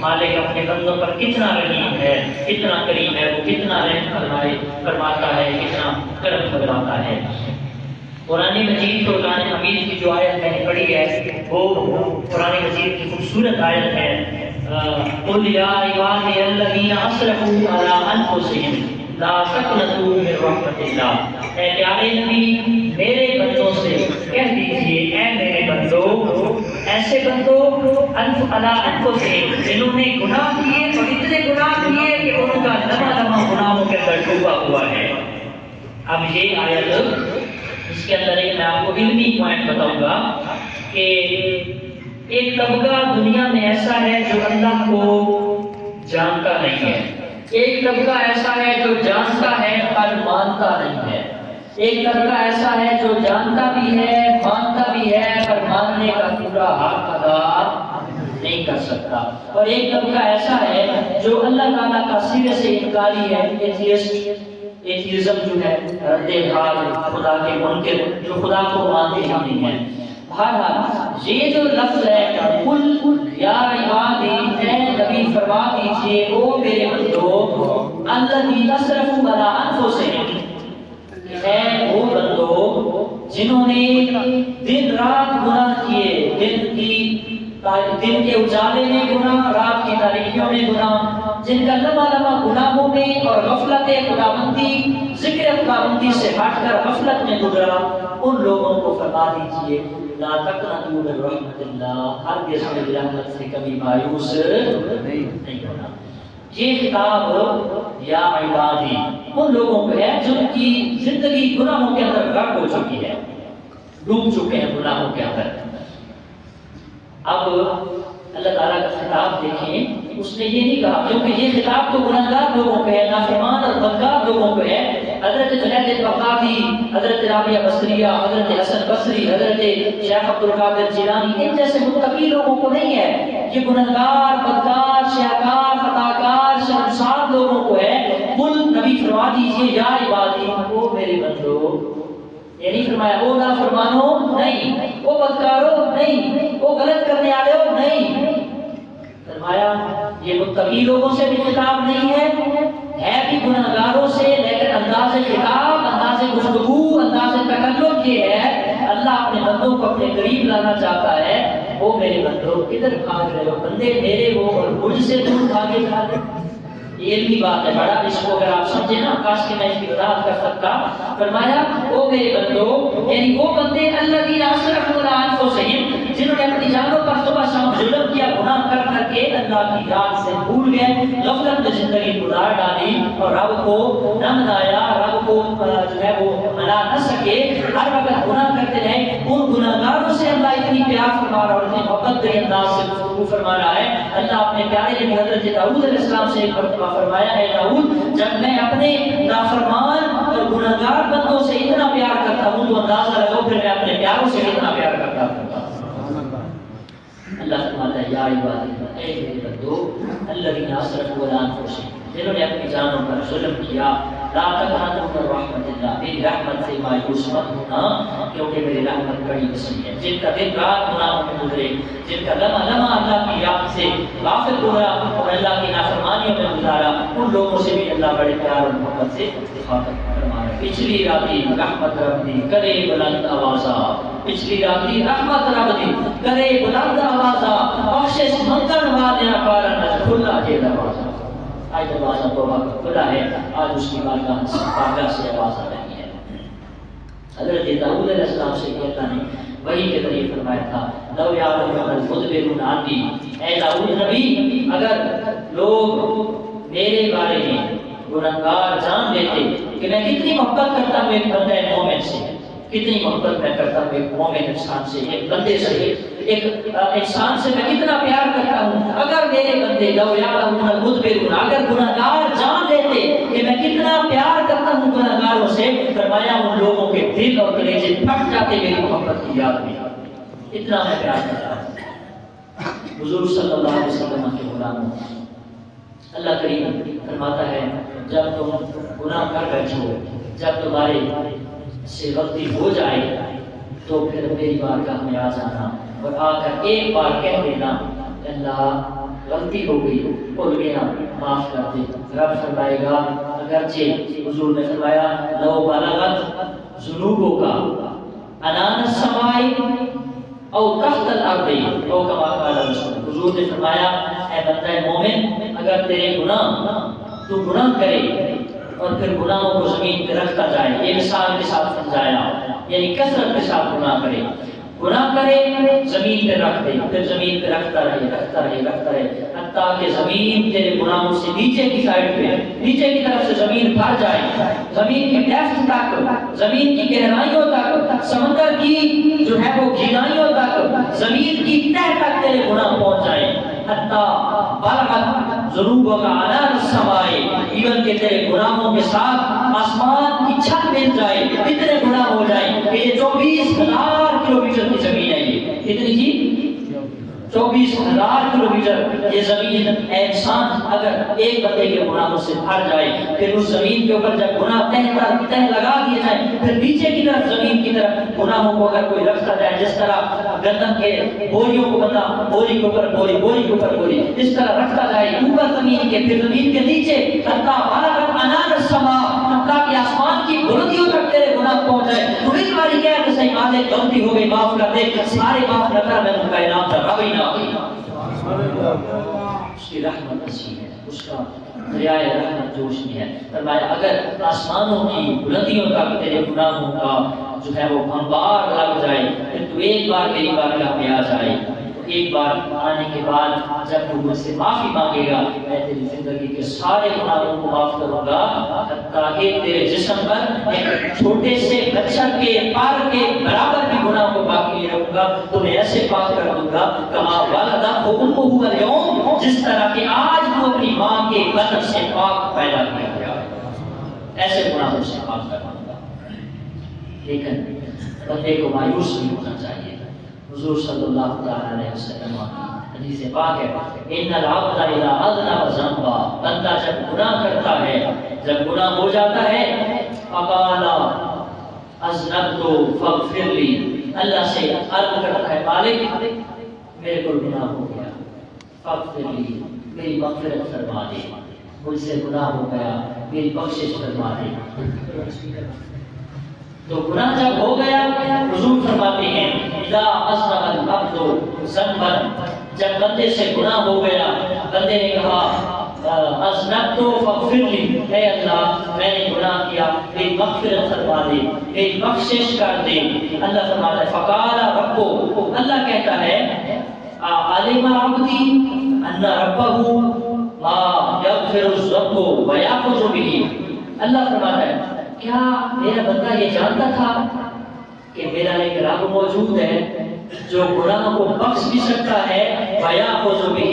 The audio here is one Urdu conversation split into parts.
مالک اپنے بندوں پر کتنا رحیم ہے، کتنا کریم ہے، وہ کتنا رحم فرماتا ہے، کتنا کرم فرماتا ہے۔ قرآن مجید فرقان حمید کی جو آیت میں نے پڑھی ہے وہ قرآن مجید کی خوبصورت آیت ہے، قل یا عبادی الذین اسرفوا علی انفسہم لا تقنطوا من رحمت اللہ۔ اے پیارے نبی میرے بندوں سے کہہ دیجئے، اے میرے بندوں، ایسے بندوں علی انفسہم جنہوں نے گناہ کیے اور اتنے گناہ کیے کہ ان کا لمحہ لمحہ گناہوں کے اندر ڈوبا ہوا ہے۔ اب یہ آیت اس کے اندر ایک میں آپ کو علمی پوائنٹ بتاؤں گا کہ ایک طبقہ دنیا میں ایسا ہے جو اللہ کو جانتا نہیں ہے، ایک طبقہ ایسا ہے جو جانتا ہے پر مانتا نہیں ہے، ایک طبقہ ایسا ہے جو جانتا بھی ہے مانتا بھی ہے پر ماننے کا پورا حق ادا نہیں کر سکتا، اور ایک طبقہ ایسا ہے جو اللہ تعالیٰ کا سرے سے انکاری ہے، ایتھیزم جو ہے رد حال خدا کے منکر، جو خدا کو مانتے ہی نہیں ہیں۔ بہرحال یہ جو لفظ ہے قل یا عبادی، اے نبی فرما دیجئے او میرے بندو الذین اسرفوا علی انفسہم، اے وہ بندو جنہوں نے دن رات گناہ کیے، دن کے اجالے میں گناہ، رات کی تاریکیوں میں گناہ، جن کا لمحہ لمحہ گناہوں میں اور غفلت خداوندی، ذکر خداوندی سے ہٹ کر غفلت میں گزرا، ان لوگوں کو فرما دیجئے لا تقنطوا من رحمت اللہ، ہرگز میری رحمت سے کبھی مایوس نہیں ہونا۔ یہ خطاب یا عبادی ان لوگوں کو ہے جن کی زندگی گناہوں کے اندر غرق ہو چکی ہے، ڈوب چکے ہیں گناہوں کے اندر۔ اب اللہ تعالیٰ کا خطاب دیکھیں، اس نے یہ نہیں کہا، کیونکہ یہ خطاب تو گناہگار لوگوں کو ہے، نافرمان اور بدکار لوگوں کو ہے۔ حضرت جنید بغدادی، حضرت رابعہ بصریہ، حضرت حسن بصری، حضرت شیخ عبد القادر جیلانی، ان جیسے متقی لوگوں کو نہیں ہے، یہ گناہگار، بدکار، شیعکار، خطاکار، شرمسار لوگوں کو ہے۔ قل نبی فرما دیجئے یا عبادی، او میرے بندو، یہ نہیں فرمایا او نافرمانو، نہیں، او بدکارو، نہیں، او غلط کرنے والے ہو، نہیں، فرمایا یہ متقی لوگوں سے بھی خطاب نہیں ہے بھی گناہگاروں سے، لیکن انداز خطاب، انداز گفتگو، انداز تکلم یہ ہے اللہ اپنے بندوں کو اپنے قریب لانا چاہتا ہے۔ او میرے بندو کدھر بھاگ رہے ہو، بندے میرے ہو اور مجھ سے دور بھاگے جا رہے ہو۔ یہ علمی بات ہے بڑا، اس کو اگر آپ سمجھے نا، کاش کہ میں اس کی وضاحت کر سکتا۔ فرمایا او میرے بندو، یعنی وہ بندے الذین اسرفوا علی انفسہم، جنہوں نے اپنی جانوں پر صبح شام ظلم کیا، گناہ کر کر کے اللہ کی یاد سے بھول گئے، غفلت میں زندگی گزار ڈالی اور رب کو نہ منایا، رب کو جو ہے وہ منا نہ سکے، ہر وقت گناہ کرتے رہے۔ ان گناہگاروں سے اللہ اتنی پیار فرما رہا اور اتنی محبت کے انداز سے گفتگو فرما رہا ہے۔ اللہ اپنے پیارے نبی حضرت داؤد علیہ السلام سے ایک مرتبہ فرمایا، اے داؤد جب میں اپنے نافرمان اور گناہگار بندوں سے اتنا پیار کرتا ہوں تو اندازہ لگاؤ پھر میں اپنے پیاروں سے کتنا پیار کرتا ہوں۔ اللہ فرماتا ہے یا عبادی، اے میرے بندو الذین اسرفوا علی انفسہم، جنہوں نے اپنی جانوں پر ظلم کیا، لا تقنطوا من رحمت اللہ، میری رحمت سے مایوس مت ہونا، کیونکہ میری رحمت بڑی وسیع ہے۔ جن کا دن رات گناہوں میں گزرے، جن کا لمحہ لمحہ اللہ کی یاد سے غافل ہوا اور اللہ کی نافرمانیوں میں گزارا، ان لوگوں سے بھی اللہ بڑے پیار اور محبت سے مخاطب فرما رہا ہے۔ پچھلی راتی رحمت ربی کرے بلند آوازہ، پچھلی راتی رحمت ربی کرے بلند آوازہ، بخشش منگن والے کارن کھلا کے دروازہ۔ آج دروازہ توبہ کا کھلا ہے، آج اس کی بارگاہ سے آواز آ رہی ہے۔ حضرت داؤد علیہ السلام سے اللہ نے وحی کے ذریعے فرمایا تھا، لو یعلم المدبرون عنی، اے داؤد نبی اگر لوگ میرے بارے میں گنہگار جان لیتے کہ میں کتنی محبت کرتا ہوں ایک بندہ مومن سے، کتنی محبت میں کرتا ہوں ایک مومن انسان سے، ایک بندے سے، ایک انسان سے میں کتنا پیار کرتا ہوں، اگر میرے بندے لو یعلمون المدبرون، اگر گنہگار جان لیتے کہ میں کتنا پیار کرتا ہوں گنہگاروں سے، فرمایا ان لوگوں کے دل اور کلیجے پھٹ جاتے میری محبت کی یاد میں، اتنا میں پیار کرتا ہوں۔ حضور صلی اللہ علیہ وسلم کے غلاموں، اللہ کریم فرماتا ہے جب تم گناہ کر بیٹھو، جب تمہارے سے غلطی ہو جائے تو پھر میری بارگاہ میں آ جانا اور آ کر ایک بار کہہ دینا اللہ غلطی ہو گئی، بھول گیا، معاف کر دے۔ رب فرمائے گا اگرچہ حضور نے فرمایا لو بلغت ذنوبک عنان السماء او تحت الارض او کما قال رسول، حضور نے فرمایا اے بندہ مومن، اگر تیرے گناہ، تو گناہ کرے اور پھر گناہوں کو زمین پہ رکھتا جائے، یہ مثال کے ساتھ سمجھایا، یعنی کثرت کے ساتھ گناہ کرے، گناہ کرے زمین پہ رکھ دے، پھر زمین پہ رکھتا رہے رکھتا رہے رکھتا رہے، حتیٰ کہ زمین تیرے گناہوں سے نیچے کی سائڈ پہ، نیچے کی طرف سے زمین بھر جائے، زمین کی ڈیپتھ تک، زمین کی گہرائیوں تک، سمندر کی جو ہے وہ گہرائیوں تک، زمین کی تہ تک تیرے گناہ پہنچ جائے، حتیٰ بلغت ذنوبک عنان السماء، ایون کہ تیرے گناہوں کے ساتھ آسمان کی چھت مل جائے، اتنے گناہ ہو جائیں کہ یہ 24,000 کلومیٹر کی زمین ہے، یہ کتنی جی 24,000 کلومیٹر یہ زمین، انسان اگر ایک بندے کے گناہوں سے بھر جائے، پھر اس زمین کے اوپر جب گناہ تہ لگا دیے جائیں، پھر نیچے کی طرف زمین کی طرف گناہوں کو اگر کوئی رکھتا جائے، جس طرح گندم کے بوریوں کو بندہ بوری کے اوپر بوری، بوری کے اوپر بوری، اس طرح رکھتا جائے اوپر زمین کے، پھر زمین کے نیچے حتیٰ بلغت عنان السماء، حتیٰ کہ آسمان کی بلندیوں تک تیرے گناہ پہنچ جائے، تو ایک باری کہہ کہ صحیح مالک غلطی ہو گئی معاف کر دے، سارے معاف نہ کر، میں ان کا انعام تھا رب ہی نہ ہوئی، اس کی رحمت ایسی ہے، اس کا دریائے رحمت جوش میں ہے۔ فرمایا اگر آسمانوں کی بلندیوں تک تیرے گناہوں کا جو ہے وہ انبار لگ جائے، پھر تو ایک بار میری بارگاہ میں آ جائے، ایک بار آنے کے بعد جب تو مجھ سے معافی مانگے گا، میں تیری زندگی کے سارے گناہوں کو معاف کروں گا، حتیٰ کہ تیرے جسم پر ایک چھوٹے سے بچہ کے پار کے برابر بھی گناہ کو باقی نہیں رکھوں گا، تمہیں ایسے پاک کر دوں گا کما ولدہ امہ اليوم، جس طرح کہ آج تو اپنی ماں کے بدن سے پاک پیدا کیا گیا، ایسے گناہوں سے پاک کر دوں گا۔ لیکن بندے کو مایوس نہیں ہونا چاہیے۔ حضور صلی اللہ علیہ وسلم حدیث پاک ہے ان العبد اذا اذنب ذنبا، بندہ جب گناہ کرتا ہے، جب گناہ ہو جاتا ہے، فقال اذنبت فاغفر لی، اللہ سے عرض کرتا ہے مالک میرے کو گناہ ہو گیا، فاغفر لی، میری مغفرت فرما دے، مجھ سے گناہ ہو گیا، میری بخشش فرما دے۔ تو گناہ جب ہو گیا، حضور فرماتے ہیں اذا اذنب العبد ذنبا، جب بندے سے گناہ ہو گیا، بندے نے کہا اذنبت فاغفر لی، اے اللہ میں نے گناہ کیا، میری مغفرت فرما دے، میری بخشش کر دے، اللہ فرماتا ہے فقال رب، اللہ کہتا ہے علم عبدی ان ربہ لا یغفر الذنب ویأخذ بہ، اللہ فرماتا ہے کیا میرا بندہ یہ جانتا تھا کہ میرا ایک رب موجود ہے جو گناہ کو بخش بھی سکتا ہے، ویأخذ بہ،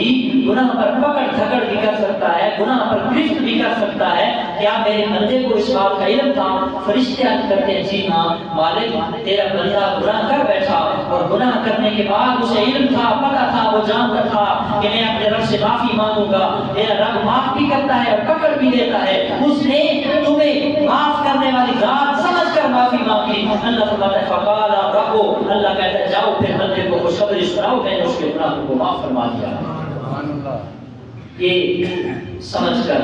گناہ پر پکڑ دھکڑ بھی کر سکتا ہے، گناہ پر گرفت بھی کر سکتا ہے، کیا میرے بندے کو اس بات کا علم تھا؟ فرشتے عرض کرتے ہیں جی ہاں مالک، تیرا بندہ گناہ کر بیٹھا اور گناہ کرنے کے بعد اسے علم تھا، پتہ تھا، وہ جانتا تھا کہ میں اپنے رب سے معافی مانگوں گا، میرا رب معاف بھی کرتا ہے اور پکڑ بھی لیتا ہے، اس نے تمہیں معاف کرنے والی ذات سمجھ کر معافی مانگی۔ اللہ فرماتا ہے فقال رب، اللہ کہتا ہے جاؤ پھر بندے کو خوشخبری سناؤ، میں نے اس کے گناہوں کو معاف فرما دیا۔ یہ سمجھ کر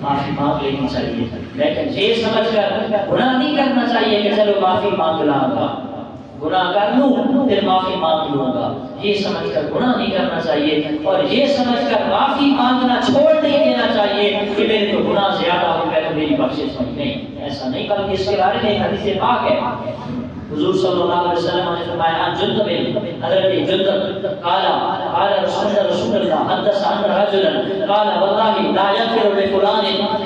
معافی مانگ لینی چاہیے، لیکن یہ سمجھ کر گناہ نہیں کرنا چاہیے کہ چلو معافی مانگ لاؤں گا، گناہ کر لوں پھر معافی مانگ لوں گا، یہ سمجھ کر گناہ نہیں کرنا چاہیے، اور یہ سمجھ کر معافی مانگنا چھوڑ نہیں دینا چاہیے کہ میرے تو گناہ زیادہ ہو گئے تو میری بخشش نہیں، ایسا نہیں، بلکہ اس کے بارے میں حدیث پاک ہے، حضور صلی اللہ علیہ وسلم نے فرمایا جندب، حضرت جندب قال رسول اللہ حدث عن رجلا قال والله لا يغفر لفلان،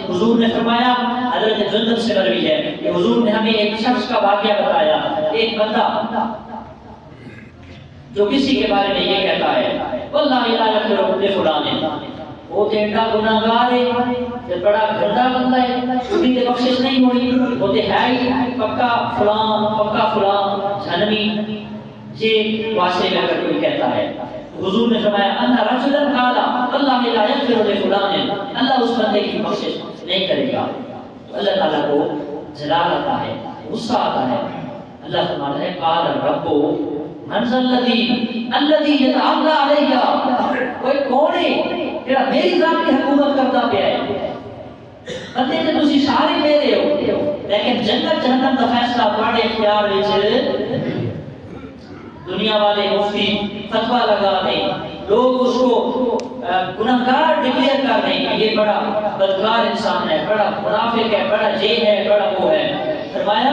حضور نے فرمایا، حضرت جندب سے مروی ہے کہ حضور نے ہمیں ایک شخص کا واقعہ بتایا، ایک بندہ جو کسی کے بارے میں یہ کہتا ہے والله لا يغفر لفلان، وہ تیرا گناہگار ہے، تے بڑا گندا بندہ ہے، اس کی بخشش نہیں ہونی، وہ تے ہے ہی پکا فلان جہنمی، یہ واسطے میں اگر کوئی کہتا ہے، حضور نے فرمایا ان رجلا قال اللہ لا یغفر لفلان، اللہ اس بندے کی بخشش نہیں کرے گا، اللہ تعالیٰ کو جلال آتا ہے، غصہ آتا ہے، اللہ فرماتا ہے قال رب من ذا الذی یتعالی علیہ، کوئی کون ہے جڑا میری ذات کی حکومت کرتا پیا ہے بندے تے تسی سارے میرے ہو لیکن جنت جہنم دا فیصلہ تواڈے اختیار وچ دنیا والے مفتی فتویٰ لگا دیں لوگ اس کو گناہگار ڈکلیئر کر دیں کہ یہ بڑا بدکار انسان ہے بڑا منافق ہے بڑا یہ ہے بڑا وہ ہے فرمایا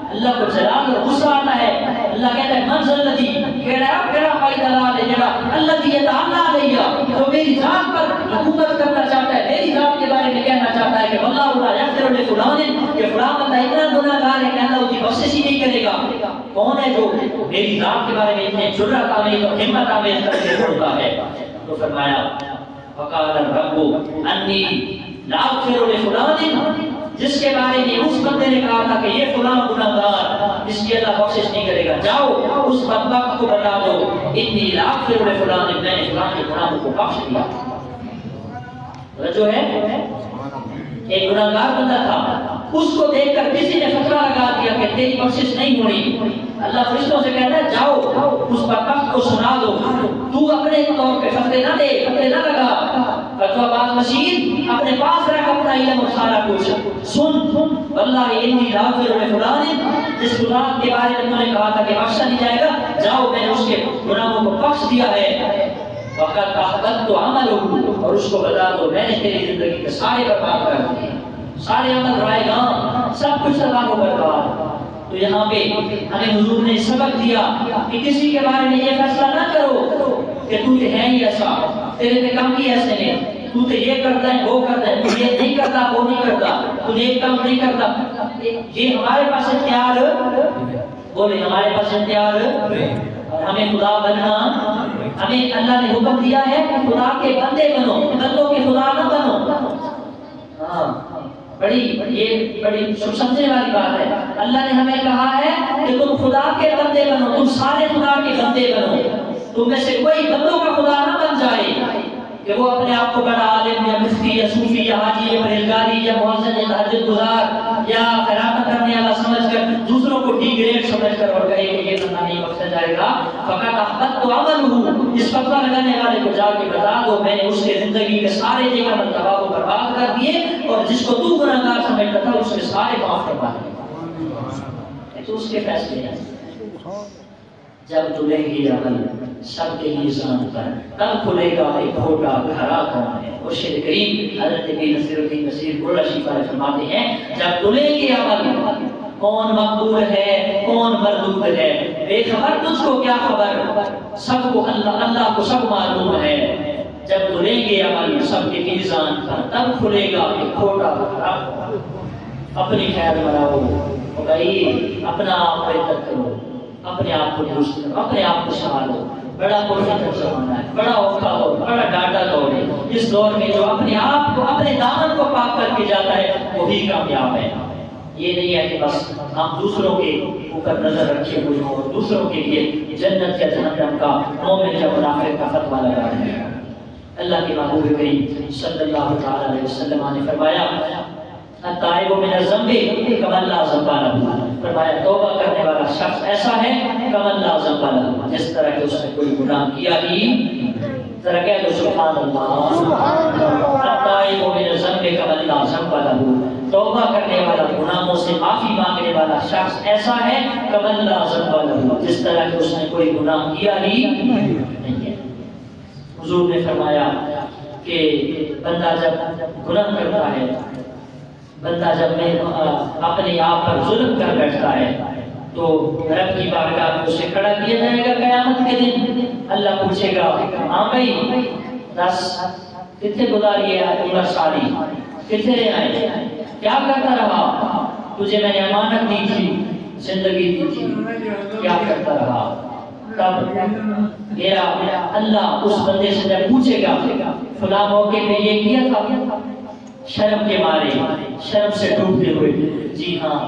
اللہ کو جلال اور غصہ آتا ہے اللہ کہتا ہے منزل الذی کیڑا پائی دلال ہے جڑا الذی یتعالی علیہ جو میری ذات پر حکومت کرنا چاہتا ہے میری ذات کے بارے میں کہنا چاہتا ہے کہ واللہ لا یغفر لفلان کہ فلاں بندہ اتنا گناہگار ہے کہ اللہ اس کی بخشش ہی نہیں کرے گا کون ہے جو میری ذات کے بارے میں اتنے جرأت آمیز اور ہمت آمیز کر کے بولتا ہے تو فرمایا وقال الرب انی لا اغفر لفلان جس کے بارے میں اس بندے نے کہا تھا کہ یہ فلاں گناہگار اس کی اللہ بخشش نہیں کرے گا جاؤ اس بدبخت کو بتا دو انی لا اغفر لفلان میں نے فلاں کے گناہوں کو بخش دیا جو ہے ایک گناہگار بندہ تھا اس کو دیکھ کر کسی نے فتویٰ لگا دیا کہ تیری بخشش نہیں ہونی اللہ فرشتوں سے کہتا ہے جاؤ اس بدبخت کو سنا دو تو اپنے طور پہ فتوے نہ دے فتوے نہ لگا فتویٰ باز مشین اپنے پاس رکھ اپنا علم اور سارا کچھ سن واللہ انی لا اغفر لفلان جس گناہ کے بارے میں انہوں نے کہا تھا کہ بخشا نہیں جائے گا جاؤ میں نے اس کے گناہوں کو بخش دیا ہے وقت احبت تو عمل اور اس کو بتا دو میں نے تیری زندگی کے سارے برباد کر دیے سارے عمل رائے گا سب کچھ تباہ و برباد تو یہاں پہ ہمیں حضور نے سبق دیا کہ کسی کے بارے میں یہ فیصلہ نہ کرو کہ تو ہے ہی ایسا تیرے پہ کام ہی ایسے نہیں تو یہ کرتا ہے وہ کرتا ہے تو یہ نہیں کرتا وہ نہیں کرتا تو یہ کام نہیں کرتا یہ ہمارے پاس اختیار بولے ہمارے پاس اختیار ہمیں خدا بننا ہمیں اللہ نے حکم دیا ہے کہ خدا کے بندے بنو بندوں کے خدا نہ بنو ہاں بڑی سمجھنے والی بات ہے اللہ نے ہمیں کہا ہے کہ تم خدا کے بندے بنو تم سارے خدا کے بندے بنو تم میں سے کوئی بندوں کا خدا نہ بن جائے کہ وہ اپنے آپ کو بڑا عالم یا مفتی یا صوفی یا حاجی یا پرہیزگاری یا مؤذن یا تہجد گزار یا خیرات کرنے والا سمجھ کر دوسروں کو ڈی گریڈ سمجھ کر اور کہے کہ یہ بندہ نہیں بخشا جائے گا فقط احبط تو عمل اس فتویٰ لگانے والے کو جا کے بتا دو میں نے اس کے زندگی کے سارے نیک عمل تباہ و برباد کر دیے اور جس کو تو گناہگار سمجھتا تھا اس کے سارے معاف کروا دیے تو اس کے فیصلے ہیں جب تلیں گے عمل سب کے لیے سان پر تب کھلے گا ایک کھوٹا گھرا کون ہے مرشد کریم حضرت بی نصیر الدین نصیر گل رشید والے فرماتے ہیں جب تلیں گے عمل کون مقبول ہے کون مردود ہے بے خبر تجھ کو کیا خبر سب کو اللہ کو سب معلوم ہے جب تلیں گے عمل سب کے میزان پر تب کھلے گا ایک کھوٹا گھرا اپنی خیر بناؤ بھائی اپنا آپ بہتر کرو اپنے آپ کو درست کرو اپنے آپ کو سنبھالو بڑا پرفیکٹ زمانہ ہے بڑا اوکھا دور بڑا ڈاٹا دور ہے اس دور میں جو اپنے آپ کو اپنے دامن کو پاک کر کے جاتا ہے وہی کامیاب ہے یہ نہیں ہے کہ بس ہم دوسروں کے اوپر نظر رکھے ہوئے ہوں اور دوسروں کے لیے جنت یا جہنم کا مومن یا منافق کا فتویٰ لگا رہے ہیں اللہ کے محبوب کریم صلی اللہ تعالی علیہ وسلم نے فرمایا التائب من الذنب کمن لا ذنب له فرمایا توبہ کرنے والا شخص ایسا ہے کمن لا ذنب له جس طرح کہ اس نے کوئی گناہ کیا ہی ذرا کہہ دو سبحان اللہ التائب من الذنب کمن لا ذنب له توبہ کرنے والا گناہوں سے معافی مانگنے والا شخص ایسا ہے کمن لا ذنب له جس طرح کہ اس نے کوئی گناہ کیا ہی نہیں ہے حضور نے فرمایا کہ بندہ جب گناہ کرتا ہے بندہ جب میں اپنے آپ پر ظلم کر بیٹھتا ہے تو رب کی بارگاہ میں اسے کھڑا کیا جائے گا قیامت کے دن اللہ پوچھے گا ہاں بھائی دس کتنے گزاری ہے عمر ساری کتنے آئے کیا کرتا رہا تجھے میں نے امانت دی تھی زندگی دی تھی کیا کرتا رہا تب میرا اللہ اس بندے سے جب پوچھے گا فلاں موقع پہ یہ کیا تھا شرم کے مارے شرم سے ڈوبتے ہوئے جی ہاں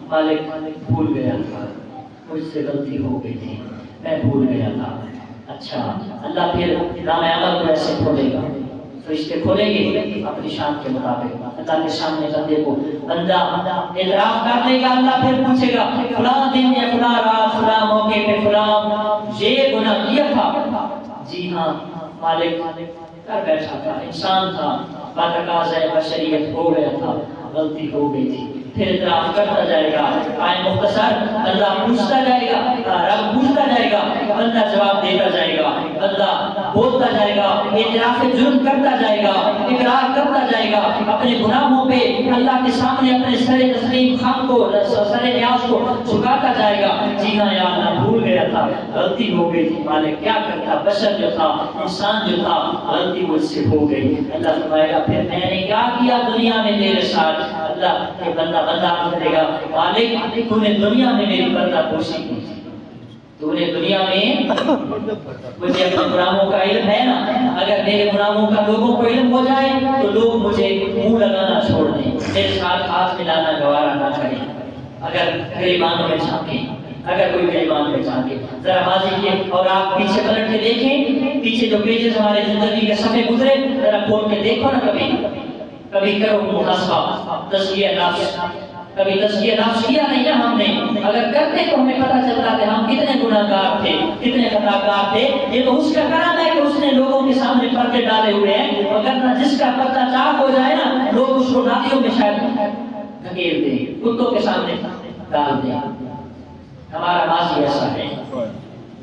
مالک بھول گیا تھا مجھ سے غلطی ہو گئی تھی میں بھول گیا تھا اچھا اللہ پھر نام عمل کو ایسے کھولے گا فرشتے کھولیں گے اپنی شان کے مطابق اللہ کے سامنے بندے کو بندہ اعتراف کر لے گا اللہ پھر پوچھے گا فلاں دن یا فلاں رات فلاں موقع پہ فلاں یہ گناہ کیا تھا جی ہاں مالک کر بیٹھا تھا، انسان تھا، باتقاضۂ بشریت ہو گیا تھا، غلطی ہو گئی تھی، پھر اعتراف کرتا جائے گا، مختصر اللہ پوچھتا جائے گا، رب پوچھتا جائے گا، بندہ جواب دیتا جائے گا، بندہ بولتا جائے گا، اعتراف جرم کرتا جائے گا، اقرار کرتا جائے گا، اپنے گناہوں پہ اللہ کے سامنے اپنے سر تسلیم خم کو، سر نیاز کو جھکاتا جائے گا، جی ہاں یا اللہ بھول گیا تھا، غلطی ہو گئی تھی، مالک کیا کرتا، بشر جو تھا، انسان جو تھا، غلطی مجھ سے ہو گئی۔ اللہ فرمائے گا پھر میں نے کیا کیا دنیا میں تیرے ساتھ؟ اللہ کہ بندہ کرے گا، مالک تو نے دنیا میں میری پردہ پوشی کی، تو نے دنیا میں مجھے اپنے گناہوں کا علم ہے نا، اگر میرے گناہوں کا لوگوں کو علم ہو جائے تو لوگ مجھے منہ لگانا چھوڑ دیں، میرے ساتھ ہاتھ ملانا گوارا نہ کریں، اگر گریبانوں میں جھانکیں، اگر کوئی گریبان میں جھانکے، ذرا ماضی کے اور آپ پیچھے پلٹ کے دیکھیں، پیچھے جو پیجز ہمارے زندگی کے صفحے گزرے ذرا کھول کے دیکھو نا، کبھی کرو محاسبہ، تزکیہ نفس، کبھی تزکیہ نفس کیا نہیں ہے ہم نے؟ اگر کرتے تو ہمیں پتہ چلتا کہ ہم کتنے گناہگار تھے، کتنے خطاکار تھے۔ یہ تو اس کا کرم ہے کہ اس نے لوگوں کے سامنے پردے ڈالے ہوئے ہیں، وگرنہ جس کا پردہ چاک ہو جائے نا، لوگ اس کو نادیوں میں شاید دھکیل دیں، کتوں کے سامنے ڈال دیں۔ ہمارا ماضی ایسا ہے،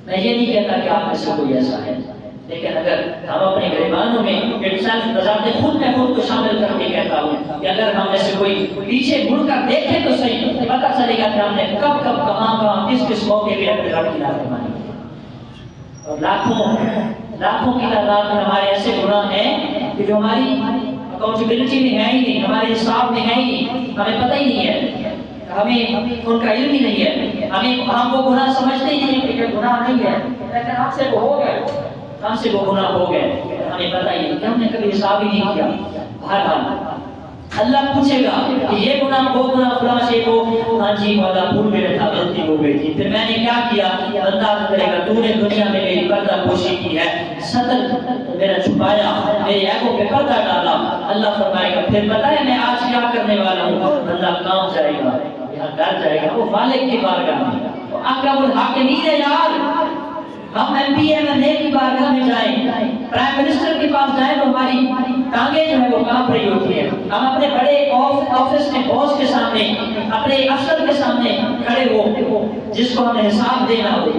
میں یہ نہیں کہتا کہ آپ میں سے کوئی ایسا ہے، لیکن اگر ہم اپنے گریبانوں میں خود میں خود کو شامل کر کے کہتا ہوں کہ اگر ہم میں سے کوئی پیچھے مڑ کر دیکھے تو صحیح، پتہ چلے گا کہ ہم نے کب کب کہاں کس موقع پہ اپنے رب کی نافرمانی کی، اور لاکھوں کی تعداد میں ہمارے ایسے گناہ ہیں کہ جو ہماری اکاؤنٹیبلٹی میں ہے ہی نہیں، ہمارے حساب میں ہے ہی نہیں، ہمیں پتہ ہی نہیں ہے، ہمیں ان کا علم ہی نہیں ہے، ہم وہ گناہ سمجھتے ہی نہیں کہ گناہ نہیں ہے، لیکن ہم سے وہ ہو گئے، ہم سے وہ گناہ ہو گئے، ہمیں پتہ ہی نہیں کہ ہم نے کبھی حساب ہی نہیں کیا۔ بہرحال اللہ پوچھے گا کہ یہ گناہ وہ گناہ فلاں سے وہ، ہاں جی مولا بھول گیا تھا، غلطی ہو گئی تھی، پھر میں نے کیا کیا؟ بندہ کرے گا تو نے دنیا میں میری پردہ پوشی کی ہے، ستر میرا چھپایا، میرے عیبوں پہ پردہ ڈالا۔ اللہ فرمائے گا پھر پتہ ہے میں آج کیا کرنے والا ہوں؟ بندہ کام جائے گا، گھر جائے گا، وہ مالک کی بارگاہ میں، اکرم الحاکمین ہے یار، ہم M P M L A کی بارگاہ میں جائیں، پرائم منسٹر کے پاس جائیں تو ہماری ٹانگیں جو ہے وہ کانپ رہی ہوتی ہیں، ہم اپنے بڑے آفس میں باس کے سامنے، اپنے افسر کے سامنے کھڑے ہو، جس کو ہمیں حساب دینا ہو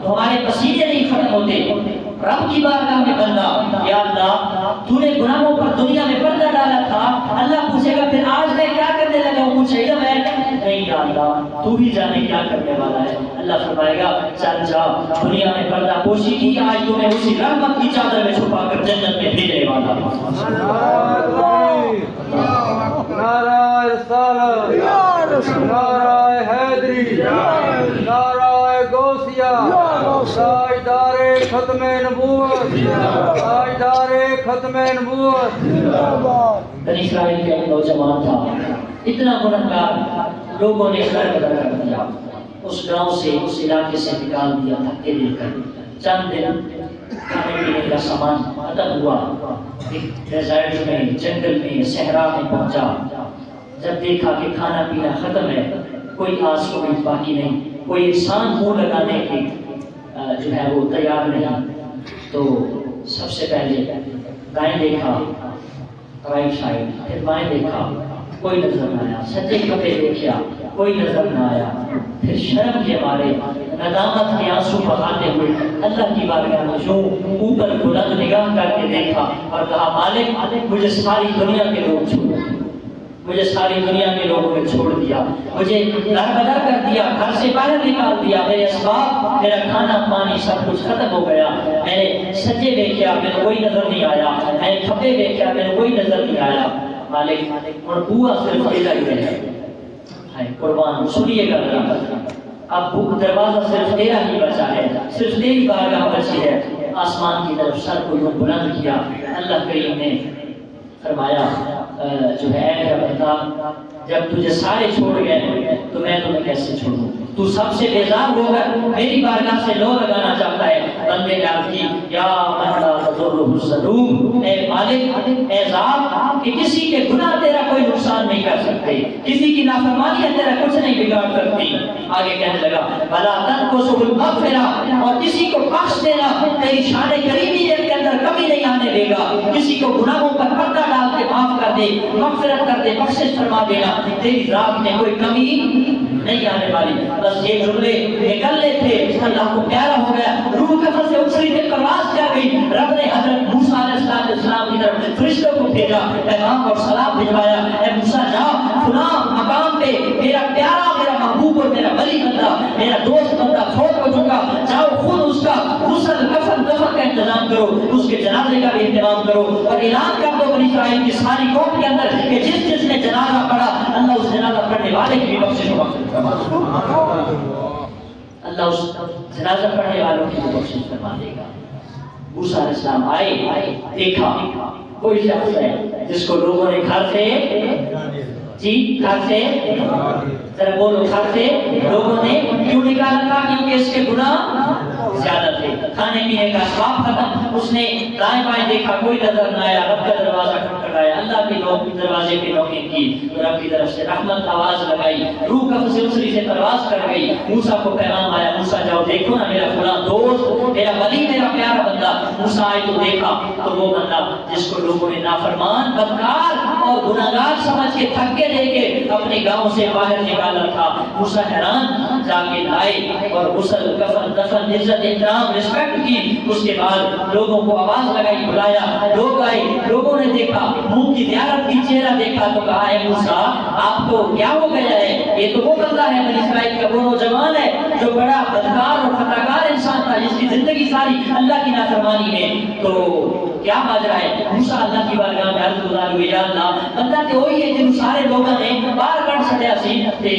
تو ہمارے پسینے نہیں ختم ہوتے۔ رب کی بارگاہ میں بندہ، یا اللہ تو نے گناہوں پر دنیا میں پردہ ڈالا تھا، اللہ پوچھے گا پھر آج میں کیا کرنے لگا ہوں؟ مجھے علم ہے نہیں یا اللہ تو ہی جانے کیا کرنے والا ہے۔ اللہ فرمائے گا چل جا، دنیا میں پردہ پوشی کی، آج تمہیں اسی رحمت کی چادر میں چھپا کر جنت میں بھیجنے والا ہوں۔ نعرہ رسالت، نعرہ حیدری، نعرہ غوثیہ، تاجدار ختم نبوت، تاجدار ختم نبوت۔ بنی اسرائیل کا ایک نوجوان تھا، اتنا گنہگار، لوگوں نے گھر بدر کر دیا، اس گاؤں سے، اس علاقے سے نکال دیا دھکے دے کر۔ چند دن کھانے پینے کا سامان ختم ہوا، ایک ڈیزرٹ میں، جنگل میں، صحرا میں پہنچا، جب دیکھا کہ کھانا پینا ختم ہے، کوئی آس کو بھی باقی نہیں، کوئی انسان منہ لگانے کی جو ہے وہ تیار نہیں، تو سب سے پہلے دائیں دیکھا، رائٹ سائڈ، پھر بائیں دیکھا، کوئی نظر نہ آیا، سجے کپڑے دیکھا، کوئی نظر نہ آیا، پھر شرم کے مارے، ندامت کے آنسو بہاتے ہوئے اللہ کی بارگاہ میں یوں اوپر بلند نگاہ کر کے دیکھا اور کہا مالک مجھے ساری دنیا کے لوگ چھوڑ، مجھے ساری دنیا کے لوگوں نے چھوڑ دیا، مجھے دربدر کر دیا، گھر سے باہر نکال دیا، میرے اسباب، میرا کھانا پانی سب کچھ ختم ہو گیا، میں نے سجے دیکھا میرے کوئی نظر نہیں آیا، میں نے کھپے دیکھا میرے کوئی نظر نہیں آیا۔ مالک اور ہوا صرف تیرا ہی ہے، قربان سنیے گا ذرا، اب دروازہ صرف تیرا ہی بچا ہے، صرف تیری بارگاہ بچی ہے۔ آسمان کی طرف سر کو یوں بلند کیا، اللہ کریم نے فرمایا جو ہے اے میرا بندہ جب تجھے سارے چھوڑ گئے تو میں تمہیں کیسے چھوڑوں؟ تو سب سے بیزار ہو کر میری بارگاہ سے لو لگانا چاہتا ہے۔ بندے نے عرض کی یا من لا تضرہ الذنوب، اے مالک، اے ذات کہ کسی کے گناہ تیرا کوئی نقصان نہیں کر سکتے، کسی کی نافرمانیاں تیرا کچھ نہیں بگاڑ سکتی۔ آگے کہنے لگا ولا تنقص المغفرہ، اور کسی کو بخش دینا تیری شان کریمی کے اندر اندر کمی نہیں آنے دے گا. کسی کو گناہوں پر پردہ ڈال کے معاف کر دے, مغفرت کر دے, بخشش فرما دینا, تیری ذات میں کوئی کمی نہیں آنے والی. بس یہ جملے نکلنے تھے, اللہ کو پیارا ہو گیا, روح کفن سے اچھلی پہ پرواز کیا گئی. رب نے حضرت موسیٰ علیہ السلام کی طرف فرشتوں کو بھیجا, پیغام اور سلام بھجوایا, اے موسیٰ جا فلاں مقام پہ میرا پیارا, میرا محبوب اور میرا ولی بندہ, میرا دوست بندہ فوت ہو چکا, جاؤ خود اس کا غسل کفن دفن کا انتظام کرو, اس کے جنازے کا بھی انتظام کرو, اور اعلان کر دو بنی اسرائیل کی ساری قوم کے اندر کہ جس نے جنازہ پڑھا اللہ اس جنازہ پڑھنے والے کی بھی بخشش فرما دے. اللہ اس جنازہ پڑھنے والوں کی بھی بخشش فرما دے گا. موسیٰ علیہ السلام آئے, دیکھا کوئی شخص ہے جس کو لوگوں نے گھر سے, جی گھر سے, ذرا بولو گھر سے لوگوں نے کیوں نکالا تھا؟ کیونکہ اس کے گناہ زیادہ تھے, کھانے پینے کا اسباب ختم. اس نے دائیں بائیں دیکھا, کوئی نظر نہ آیا, رب کا دروازہ کھٹکھٹایا, اللہ کے دروازے پہ نوکیں کی, رب کی طرف سے رحمت آواز لگائی, روح کف سے اسری سے پرواز کر گئی. موسیٰ کو پیغام آیا, موسیٰ جاؤ دیکھو نا میرا فلاں دوست, میرا ولی, میرا پیارا بندہ. موسیٰ آئے تو دیکھا تو وہ بندہ جس کو لوگوں نے نافرمان, بدکار اور گناہگار سمجھ کے تھکے دے کے اپنے گاؤں سے باہر نکالا تھا. موسیٰ حیران, جا کے لائے اور غسل کفن دفن عزت احترام رسپیکٹ کی. اس کے بعد لوگوں کو آواز لگائی, بلایا, لوگ آئے, لوگوں نے دیکھا, منہ کی زیارت کی, چہرہ دیکھا تو کہا اے موسیٰ آپ کو کیا ہو گیا ہے؟ یہ تو وہ بندہ ہے بنی اسرائیل کا وہ نوجوان ہے جو بڑا بدکار اور خطاکار انسان تھا, جس کی زندگی ساری اللہ کی نافرمانی میں. تو کیا ماجرا ہے؟ موسیٰ اللہ کی بارگاہ میں عرض گزار ہوئے, یا اللہ بندہ تے وہی ہے جن سارے لوگوں نے بار کر چھڑیا سی تے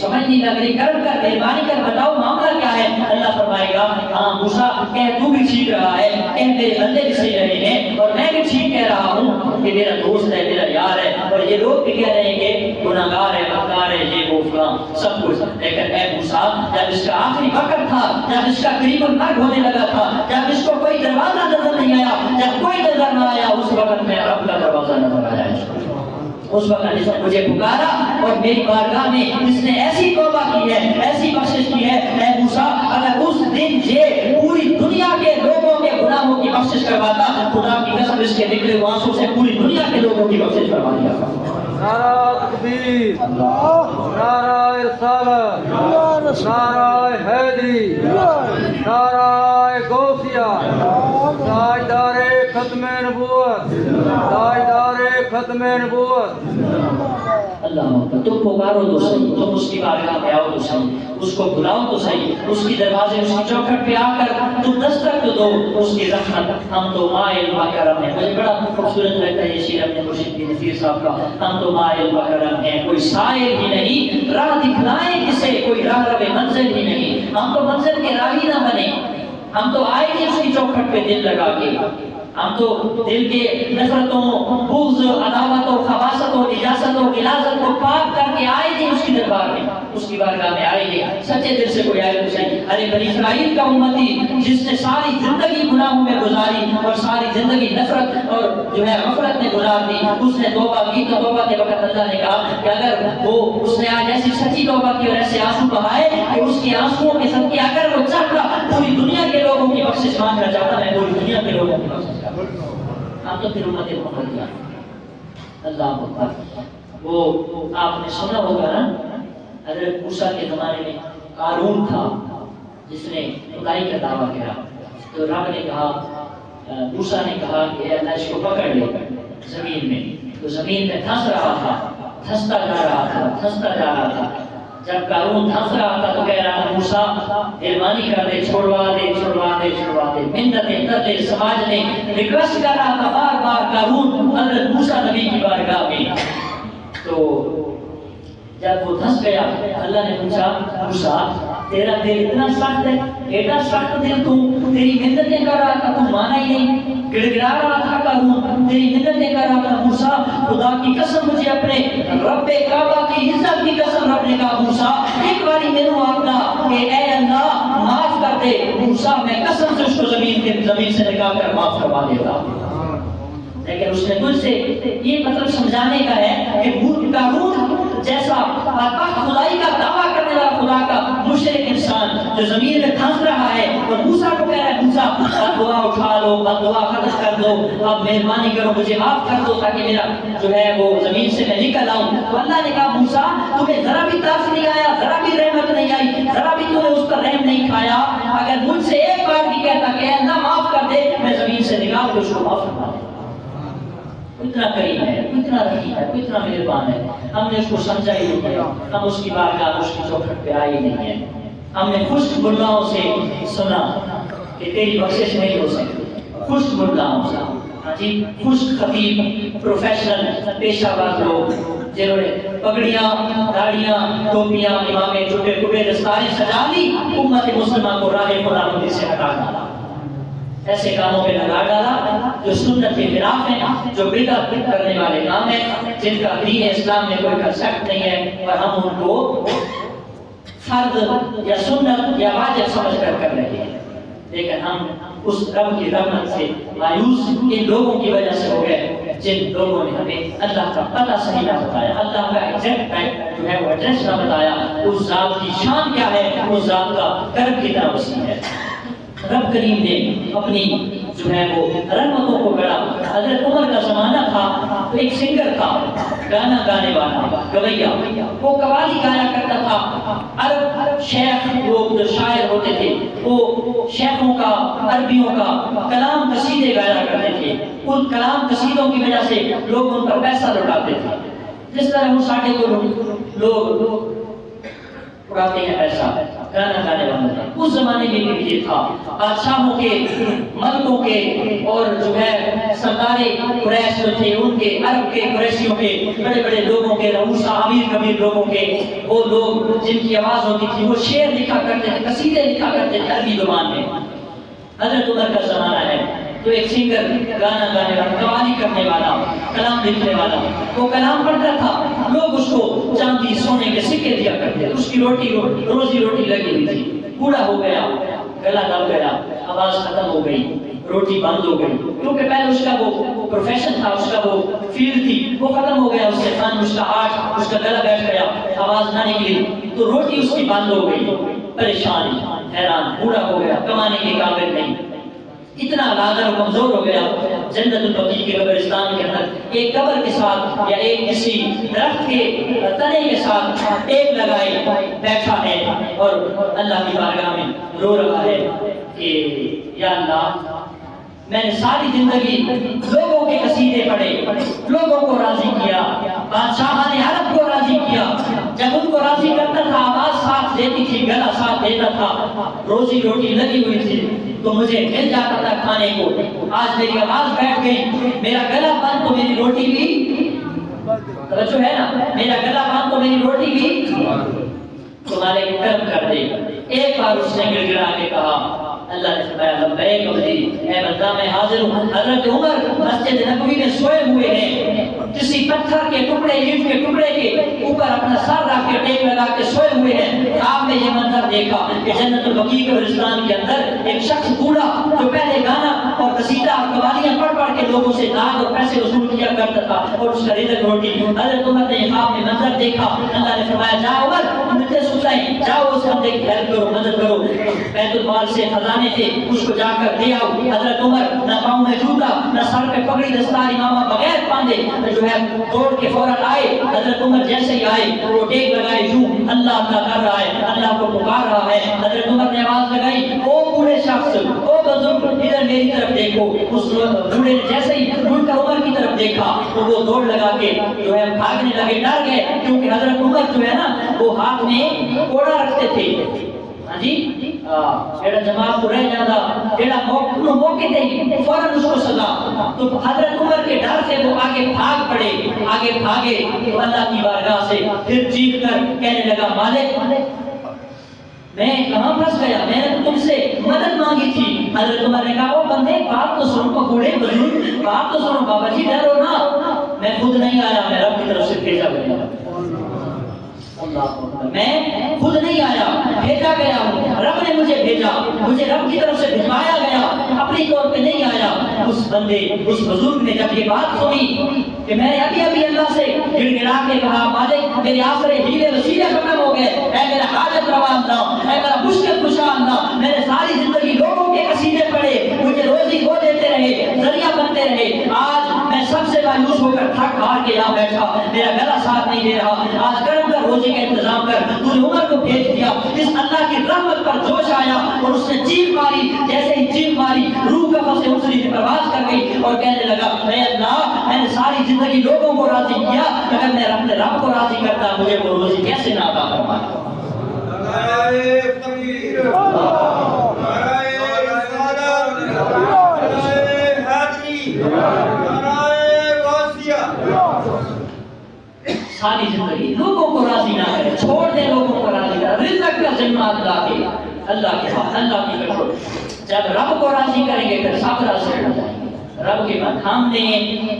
سمجھ نہیں لگ رہی, کرم کر مہربانی کر بتاؤ معاملہ کیا ہے. اللہ فرمائے گا ہاں موسیٰ کہہ تو بھی ٹھیک رہا ہے, کہہ میرے بندے بھی صحیح رہے ہیں, اور میں بھی ٹھیک کہہ رہا ہوں کہ میرا دوست ہے, میرا یار ہے, اور یہ لوگ بھی کہہ رہے ہیں کہ گناہگار ہے, بدکار ہے, یہ وہ فلاں سب کچھ. لیکن اے موسیٰ جب اس کا آخری وقت تھا, جب اس کا قریب المرگ ہونے لگا تھا, جب اس کو کوئی دروازہ نظر نہیں آیا, جب کوئی نظر نہ آیا, اس وقت میں رب کا دروازہ نظر آیا. اس وقت جس نے مجھے پکارا اور میری بارگاہ میں جس نے ایسی توبہ کی ہے, ایسی بخشش کی ہے, اے موسیٰ اگر اس دن یہ پوری دنیا کے لوگوں کے گناہوں کی بخشش کرواتا, خدا کی قسم اس کے نکلے ہوئے آنسوں سے پوری دنیا کے لوگوں کی بخشش کروا دیا. نعرہ تکبیر, نعرہ رسالت, نعرہ حیدری, نعرہ غوثیہ, تاجدار ختم نبوت, تاجدار ختم نبوت. اللہ اکبر. تم پکارو تو صحیح, تم اس کی بارگاہ میں آؤ تو صحیح, اس کو بلاؤ تو صحیح, اس کی دروازے, اس کی چوکھٹ پہ آ کر تم دستک تو دو, اس کی رحمت. ہم تو مائل بکرم ہیں. مجھے بڑا خوبصورت لگتا ہے یہ شعر اپنے مرشد کی نصیر صاحب کا, ہم تو مائل بکرم ہیں, کوئی سائل ہی نہیں, راہ دکھلائیں کسے, کوئی راہ رب منزل ہی نہیں. ہم تو منزل کے راہی نہ بنے, ہم تو آئے گے اس کی چوکھٹ پہ دل لگا کے. ہم تو دل کے نفرتوں, بغض, عداوتوں, خباثتوں, نجاستوں, غلاظت کو پاک کر کے آئے گے اس کی دربار میں, اس کی بارگاہ میں آئے گے سچے دل سے. کوئی آئے تو صحیح. ارے بنی اسرائیل کا امتی جس نے ساری زندگی گناہوں میں گزاری اور ساری زندگی نفرت اور جو ہے غفلت میں گزار دی, اس نے توبہ کی تو توبہ کے وقت اللہ نے کہا کہ اگر وہ اس نے آج ایسی سچی توبہ کی اور ایسے آنسو بہائے کہ اس کے آنسوؤں کے صدقے اگر وہ چاہتا پوری دنیا کے لوگوں کی بخشش مانگنا چاہتا ہے, پوری دنیا کے لوگوں کی بخشش. آپ تو پھر امت محمدیہ. اللہ اکبر. وہ آپ نے سنا ہوگا نا, حضرت موسیٰ کے زمانے میں قارون تھا جس نے خدائی کا دعویٰ کیا, تو رب نے کہا, موسیٰ نے کہا کہ اے اللہ اس کو پکڑ لے زمین میں. تو زمین میں دھنس رہا تھا, دھنستا جا رہا تھا, دھنستا جا رہا تھا. جب قارون دھنس رہا تھا تو کہہ رہا تھا موسیٰ مہربانی کر دے, چھوڑوا دے, چھوڑوا دے, چھوڑوا دے. منتیں ترلے سماج نے ریکویسٹ کر رہا تھا بار بار قارون حضرت موسیٰ نبی کی بارگاہ میں. تو جب وہ دھنس گیا اللہ نے پوچھا موسیٰ تیرا دل اتنا سخت ہے, اتنا سخت دل, تو تیری منتیں کر رہا تھا, تو مانا ہی نہیں, گڑ گڑا رہا تھا قارون, تیری منتیں کر رہا تھا. موسیٰ خدا کی قسم مجھے اپنے رب کعبہ کی عزت کی قسم, رب نے کہا موسیٰ ایک باری میرے آقا کہ اے اللہ معاف کر دے. موسیٰ میں قسم سے اس کو زمین سے نکال کر معاف کروا دیتا. لیکن اس نے تجھ سے یہ مطلب سمجھانے کا ہے کہ قارون جیسا خدائی کا دعویٰ کرنے والا خدا کا مشرک انسان جو زمین میں پھنس رہا ہے، اور موسیٰ کو کہہ رہا ہے موسیٰ اب دعا اٹھا لو، اب دعا ختم کر دو، اب مہربانی کرو مجھے معاف کر دو تاکہ میرا جو ہے وہ زمین سے میں نکل آؤں۔ تو اللہ نے کہا موسیٰ تمہیں ذرا بھی ترس نہیں آیا، ذرا بھی رحمت نہیں آئی، ذرا بھی تمہیں اس پر رحم نہیں کھایا؟ اگر مجھ سے ایک بار بھی کہتا کہ اللہ معاف کر دے، میں زمین سے نکال کے اس کو معاف کرتا ہوں۔ اتنا کریم ہے، اتنا رحیم ہے، اتنا مہربان ہے۔ ہم نے اس کو سمجھا ہی نہیں ہے، ہم اس کی بارگاہ اس کی چوکھٹ پہ آئے ہی نہیں ہے۔ ہم نے خشک ملاؤں سے سنا کہ تیری بخشش نہیں ہو سکتی، خشک ملاؤں سے، ہاں جی، خشک خطیب، پروفیشنل پیشہ ور لوگ جنہوں نے پگڑیاں، داڑیاں، ٹوپیاں، امامیں، جھوٹے ٹوٹے دستاریں سجا لی، امت مسلمہ کو راہ خدا بندی سے ہٹا ڈالا، ایسے کاموں پہ لگا ڈالا جو سنت کے خلاف ہیں، جو بدعت کرنے والے کام ہیں، جن کا دین اسلام میں کوئی کنسیپٹ نہیں ہے، اور ہم ان کو فرض یا سنت یا واجب سمجھ کر رہے ہیں۔ لیکن ہم اس رب کی رحمت سے مایوس ان لوگوں کی وجہ سے ہو گئے جن لوگوں نے ہمیں اللہ کا پتہ صحیح نہ بتایا، اللہ کا ایگزیکٹ جو ہے وہ ایڈریس نہ بتایا، اس ذات کی شان کیا ہے، اس ذات کا کرم کتنا وسیع ہے۔ رب کریم نے اپنی جو ہے وہ رحمتوں کو گڑا۔ حضرت عمر کا زمانہ تھا تو ایک سنگر تھا، گانا گانے والا، گویا، وہ قوالی گایا کرتا تھا۔ عرب شیخ لوگ جو شاعر ہوتے تھے وہ شیخوں کا، عربیوں کا کلام قصیدے گایا کرتے تھے، ان کلام قصیدوں کی وجہ سے لوگ ان پر پیسہ لوٹاتے تھے، جس طرح وہ ساڑھے کو لوگ اڑاتے ہیں پیسہ گانا گانے والا تھا۔ اس زمانے میں بھی یہ تھا، بادشاہوں کے، ملکوں کے، اور جو ہے سردار قریش جو تھے ان کے، عرب کے، قریشیوں کے، بڑے بڑے لوگوں کے، رؤسا امیر کبیر لوگوں کے، وہ لوگ جن کی آواز ہوتی تھی وہ شعر لکھا کرتے تھے، قصیدے لکھا کرتے تھے عربی زبان میں۔ حضرت عمر کا زمانہ ہے تو ایک سنگر، گانا گانے والا، قوالی کرنے والا، کلام لکھنے والا، وہ کلام پڑھتا تھا، لوگ اس کو چاندی سونے کے سکے دیا کرتے، اس کی روزی روٹی لگی ہوئی تھی۔ بوڑھا ہو گیا، گلا دب گیا، آواز ختم ہو گئی، روٹی بند ہو گئی، کیونکہ پہلے اس کا وہ پروفیشن تھا، اس کا وہ فیلڈ تھی، وہ ختم ہو گیا، اس سے فن، اس کا آرٹ، اس کا گلا بیٹھ گیا، آواز نہ نکلی تو روٹی اس کی بند ہو گئی، پریشان، حیران، بوڑھا ہو گیا، کمانے کے قابل نہیں، اتنا لاغر و کمزور ہو گیا۔ جنت البقیع کے قبرستان کے اندر ایک قبر کے ساتھ یا ایک کسی درخت کے تنے کے ساتھ ٹیک لگائے بیٹھا ہے اور اللہ کی بارگاہ میں رو رہا ہے کہ یا اللہ، میں نے ساری زندگی لوگوں کے قصیدے پڑھے، لوگوں کو راضی کیا، بادشاہان عرب کو راضی کیا، جب ان کو راضی کرتا تھا آواز ساتھ دیتی تھی، گلا ساتھ دیتا تھا، روزی روٹی لگی ہوئی تھی تو مجھے مل جاتا تھا کھانے کو۔ آج میری آواز بیٹھ گئی، میرا گلا بند تو میری روٹی بھی، توجہ ہے نا، میرا گلا بند تو میری روٹی بھی تمہارے کرم کر دے۔ ایک بار اس نے گڑ گڑا کے کہا، اللہ نے فرمایا لبیک عبدی، اے بندہ میں حاضر ہوں۔ حضرت عمر مسجد نبوی میں سوئے ہوئے ہیں، کسی پتھر کے ٹکڑے، اینٹ کے ٹکڑے کے اوپر اپنا سر رکھ کے ٹیک لگا کے سوئے ہوئے ہیں۔ خواب میں یہ منظر دیکھا کہ جنت البقیع کے قبرستان کے اندر ایک شخص بوڑھا جو پہلے گانا اور قصیدہ اور قوالیاں پڑھ پڑھ کے لوگوں سے داد اور پیسے وصول کیا کرتا تھا اور اس کا رزق روٹی۔ حضرت عمر نے خواب میں منظر دیکھا، اللہ نے فرمایا جا عمر، مجھے سنائیں، جاؤ اس بندے کی ہیلپ کرو، مدد کرو، بیت المال سے خزانے تھے اس کو جا کر دے آؤ۔ حضرت عمر نہ پاؤں میں جوتا، نہ سر پہ پگڑی دستار امامہ بغیر باندھے جو ہے دوڑ کے فوراً آئے۔ حضرت عمر جیسے ہی آئے وہ ٹیک لگائے، یوں اللہ اللہ کر رہا ہے، اللہ کو پکار رہا ہے۔ حضرت عمر نے آواز لگائی، او بوڑھے شخص، او بزرگ، ادھر میری طرف دیکھو۔ اس بوڑھے نے جیسے ہی اٹھ کر عمر کی طرف دیکھا تو وہ دوڑ لگا کے جو ہے بھاگنے لگے، ڈر گئے، کیونکہ حضرت عمر جو ہے نا وہ ہاتھ میں کوڑا رکھتے تھے، ہاں جی، جیڑا جماعت کو رہ جاتا، جیڑا موقع تے فوراً اس کو سزا۔ تو حضرت عمر کے ڈر سے وہ آگے بھاگ پڑے، آگے بھاگے تو اللہ کی بارگاہ سے پھر چیخ کر کہنے لگا، مالک میں کہاں پھنس گیا، میں نے تم سے مدد مانگی تھی۔ حضرت عمر نے کہا، او بندے بات تو سنو، بوڑھے بزرگ بات تو سنو، بابا جی ڈرو نا، میں خود نہیں آیا، میں رب کی طرف سے بھیجا گیا، میں خود نہیں آیا، بھیجا گیا ہوں، رب نے مجھے بھیجا، مجھے رب کی طرف سے بھجوایا گیا، اپنی طور پہ نہیں آیا۔ اس بندے، اس بزرگ نے جب یہ بات سنی کہ میں ابھی ابھی اللہ سے گڑ گڑا کے کہا مالک میرے آسرے ہیلے وسیلے ختم ہو گئے، اے میرا حاجت روا اللہ، اے میرا مشکل کشا اللہ، میں نے ساری زندگی لوگوں کے قصیدے پڑھے، مجھے روزی وہ دیتے رہے، ذریعہ بنتے رہے، آج میں سب سے مایوس ہو کر تھک ہار کے یہاں بیٹھا، میرا گلا ساتھ نہیں دے رہا، آج کرم کر روزی کا انتظام کر، تو نے عمر کو بھیج دیا۔ اس اللہ کی رحمت پر جوش آیا اور اس نے چیخ ماری، جیسے ہی چیخ ماری روح کفن سے اچھلی پرواز کر گئی اور کہنے لگا اے اللہ میں نے ساری زندگی لوگوں کو راضی کیا، اگر میں اپنے رب کو راضی کرتا مجھے وہ روزی کیسے نہ عطا فرماتا۔ نعرہ تکبیر، نعرہ رسالت، نعرہ حیدری، نعرہ غوثیہ۔ ساری زندگی لوگوں کو راضی نہ کرے، چھوڑ دے لوگوں کو راضی کرے، رزق کا ذمہ اللہ کے پاس، اللہ کی کرو۔ جب رب کو راضی کریں گے پھر سب راضی ہو جائیں گے۔ رب کے بعد ہم نے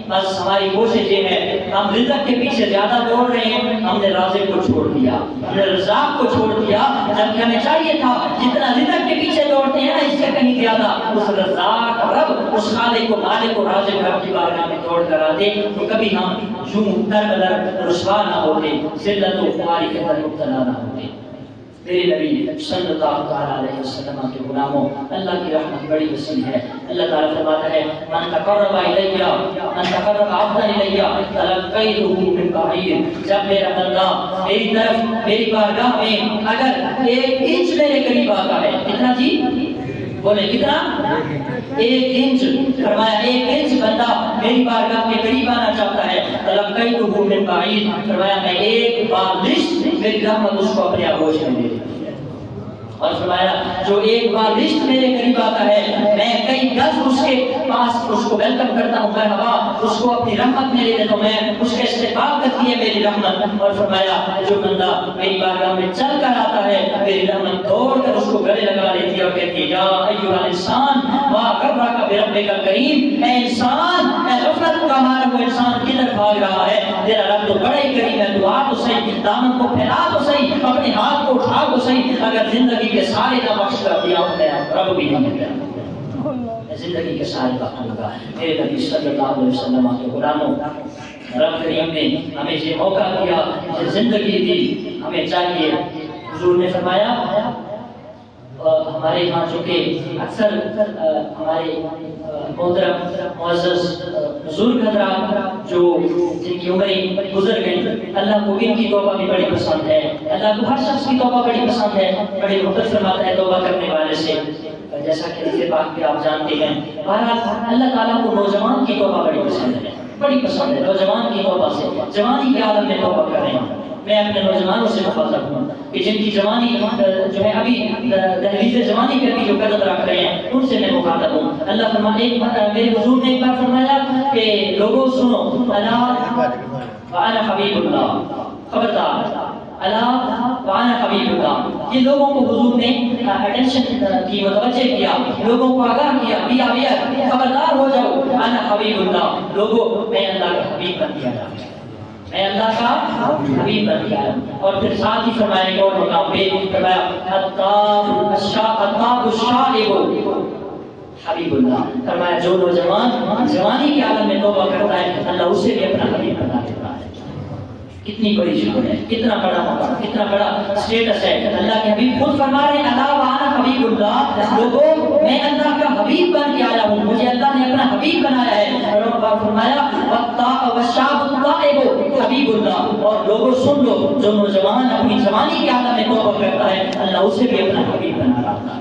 بس ہماری کوشش یہ ہے، ہم رزق کے پیچھے زیادہ دوڑ رہے ہیں، ہم نے رازق کو چھوڑ دیا، ہم نے رزاق کو چھوڑ دیا، جبکہ ہمیں چاہیے تھا جتنا رزق کے پیچھے دوڑتے ہیں نا اس سے کہیں زیادہ اس رزاق رب، اس خالق کو مالک کو رازق رب کی بارگاہ میں دوڑ کر آتے تو کبھی ہم یوں در بدر رسوا نہ ہوتے، ذلت و خواری کے اندر مبتلا نہ ہوتے۔ میرے نبی صلی اللہ تعالیٰ علیہ وسلم کے غلاموں، اللہ کی رحمت بڑی وسیع ہے۔ اللہ تعالیٰ فرماتا ہے من تقرب الیہ من تقرب عبدا الیہ تلقیتہ من بعید، جب میرا بندہ میری طرف میری بارگاہ میں اگر 1 انچ میرے قریب آتا ہے، کتنا جی بولے کتنا 1 انچ، فرمایا 1 انچ بندہ میری بارگاہ کے قریب آنا چاہتا ہے، تلقیتہ من بعید، فرمایا میں 1 بالشت میری رحمت اس کو اپنے آغوش میں دے دیتی ہے، اور فرمایا جو 1 بالشت میرے قریب آتا ہے میں کئی گز اس کے پاس اس کو ویلکم کرتا ہوں، مرحبا، اس کو اپنی رحمت میں لے لیتا ہوں، میں اس کا استقبال کرتی ہے میری رحمت، اور فرمایا جو بندہ میری بارگاہ میں چل کر آتا ہے میری رحمت دوڑ کر اس کو گلے لگا لیتی ہے اور کہتی ہے یا ایھا الانسان ما غرک بربک الکریم، اے انسان، اے غفلت کا مارا ہوا انسان کدھر بھاگ رہا ہے، تیرا رب تو بڑا ہی کریم ہے، تو آ تو صحیح، دامن کو پھیلا تو صحیح، اپنے ہاتھ کو اٹھا تو صحیح، اگر زندگی کے سارے کا بخش کر دیا ہوتا ہے رب بھی نہیں دیا، زندگی کے سارے کا ہوگا۔ میرے نبی صلی اللہ علیہ وسلم کے غلاموں، رب کریم نے ہمیں یہ موقع دیا، یہ زندگی دی، ہمیں چاہیے، حضور نے فرمایا ہمارے یہاں چونکہ اکثر ہمارے محترم معزز بزرگ حضرات جو جن کی عمریں گزر گئی، اللہ کو ان کی توبہ بھی بڑی پسند ہے، اللہ کو ہر شخص کی توبہ بڑی پسند ہے، بڑی محبت فرماتا ہے توبہ کرنے والے سے، جیسا کہ حدیث پاک میں آپ جانتے ہیں۔ بہرحال اللہ تعالیٰ کو نوجوان کی توبہ بڑی پسند ہے، بڑی پسند ہے نوجوان کی توبہ سے، جوانی کے عالم میں توبہ کر رہے ہیں۔ میں اپنے نوجوانوں سے مخاطب ہوں کہ جن کی جوانی جو ہے ابھی دہلیز جوانی پہ بھی جو قدم رکھ رہے ہیں ان سے میں مخاطب ہوں۔ اللہ فرماتا میرے حضور نے ایک بار فرمایا کہ لوگوں سنو، الا وانا حبیب اللہ، خبردار، الا وانا حبیب اللہ، یہ لوگوں کو حضور نے اٹینشن کی، متوجہ کیا، لوگوں کو آگاہ کیا، بی اویئر، خبردار ہو جاؤ، انا حبیب اللہ، لوگوں میں اللہ کا حبیب بن گیا، میں اللہ کا حبیب بن گیا۔ اور پھر ساتھ ہی فرمایا ایک اور مقام پہ فرمایا الطاب الشارب حبیب اللہ، فرمایا جو نوجوان جوانی کے عالم میں توبہ کرتا ہے اللہ اسے بھی اپنا حبیب بنا دیتا ہے۔ کتنی بڑی شکر ہے، کتنا بڑا مقام، کتنا بڑا اسٹیٹس ہے۔ اللہ کے حبیب خود فرما رہے ہیں الا وانا حبیب اللہ، لوگوں میں اللہ کا حبیب بن کے آیا ہوں، مجھے اللہ نے اپنا حبیب بنایا ہے۔ اور فرمایا والشاب الطائب حبیب اللہ، اور لوگوں سن لو جو نوجوان اپنی جوانی کے عالم میں توبہ کرتا ہے اللہ اسے بھی اپنا حبیب بنا رہا ہے،